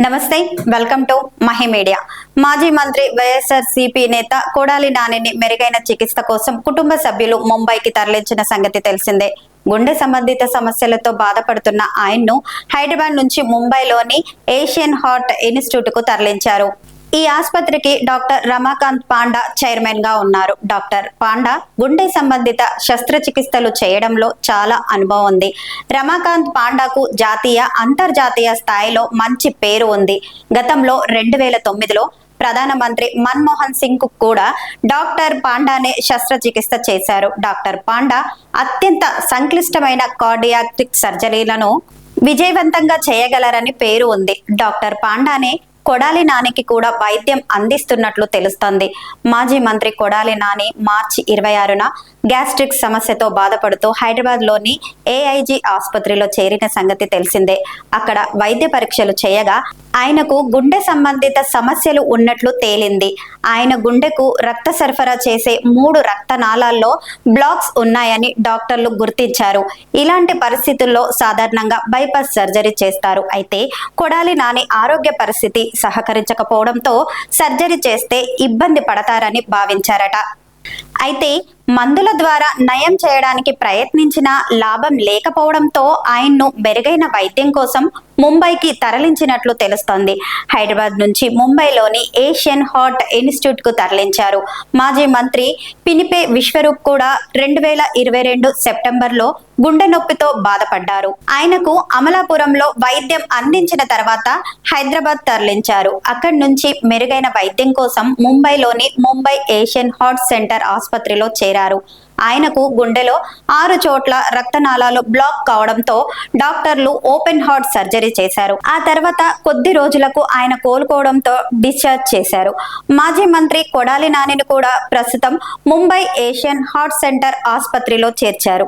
నమస్తే, welcome to Mahi media. మాజీ మంత్రి వైఎస్ఆర్సీపీ నేత కొడాలి నానిని మెరుగైన చికిత్స కోసం కుటుంబ సభ్యులు ముంబైకి తరలించిన సంగతి తెలిసిందే. గుండె సంబంధిత సమస్యలతో బాధపడుతున్న ఆయన్ను హైదరాబాద్ నుంచి ముంబైలోని ఏషియన్ హార్ట్ ఇన్స్టిట్యూట్ కు తరలించారు. ఈ ఆసుపత్రికి డాక్టర్ రమాకాంత్ పాండా చైర్మన్ గా ఉన్నారు. డాక్టర్ పాండా గుండె సంబంధిత శస్త్రచికిత్సలు చేయడంలో చాలా అనుభవం ఉంది. రమాకాంత్ పాండాకు జాతీయ, అంతర్జాతీయ స్థాయిలో మంచి పేరు ఉంది. గతంలో 2009లో ప్రధానమంత్రి మన్మోహన్ సింగ్ కు కూడా డాక్టర్ పాండానే శస్త్రచికిత్స చేశారు. డాక్టర్ పాండా అత్యంత సంక్లిష్టమైన కార్డియాక్ సర్జరీలను విజయవంతంగా చేయగలరని పేరు ఉంది. డాక్టర్ పాండానే కొడాలి నానికి కూడా వైద్యం అందిస్తున్నట్లు తెలుస్తోంది. మాజీ మంత్రి కొడాలి నాని మార్చి 26న గ్యాస్ట్రిక్ సమస్యతో బాధపడుతూ హైదరాబాద్ లోని ఏఐజీ ఆసుపత్రిలో చేరిన సంగతి తెలిసిందే. అక్కడ వైద్య పరీక్షలు చేయగా ఆయనకు గుండె సంబంధిత సమస్యలు ఉన్నట్లు తేలింది. ఆయన గుండెకు రక్త సరఫరా చేసే 3 రక్తనాళాల్లో బ్లాక్స్ ఉన్నాయని డాక్టర్లు గుర్తించారు. ఇలాంటి పరిస్థితుల్లో సాధారణంగా బైపాస్ సర్జరీ చేస్తారు. అయితే కొడాలి నాని ఆరోగ్య పరిస్థితి సహకరించకపోవడంతో సర్జరీ చేస్తే ఇబ్బంది పడతారని భావించారట. అయితే మందుల ద్వారా నయం చేయడానికి ప్రయత్నించిన లాభం లేకపోవడంతో ఆయన్ను మెరుగైన వైద్యం కోసం ముంబైకి తరలించినట్లు తెలుస్తోంది. హైదరాబాద్ నుంచి ముంబైలోని ఏషియన్ హార్ట్ ఇన్స్టిట్యూట్ కు తరలించారు. మాజీ మంత్రి పినిపే విశ్వరూప్ కూడా 2022 సెప్టెంబర్లో గుండె నొప్పితో బాధపడ్డారు. ఆయనకు అమలాపురంలో వైద్యం అందించిన తర్వాత హైదరాబాద్ తరలించారు. అక్కడి నుంచి మెరుగైన వైద్యం కోసం ముంబైలోని ముంబై ఏషియన్ హార్ట్ సెంటర్ ఆసుపత్రిలో చేరారు. ఆయనకు గుండెలో 6 చోట్ల రక్తనాళాలు బ్లాక్ కావడంతో డాక్టర్లు ఓపెన్ హార్ట్ సర్జరీ చేశారు. ఆ తర్వాత కొద్ది రోజులకు ఆయన కోలుకోవడంతో డిశ్చార్జ్ చేశారు. మాజీ మంత్రి కొడాలి నానిని కూడా ప్రస్తుతం ముంబై ఏషియన్ హార్ట్ సెంటర్ ఆసుపత్రిలో చేర్చారు.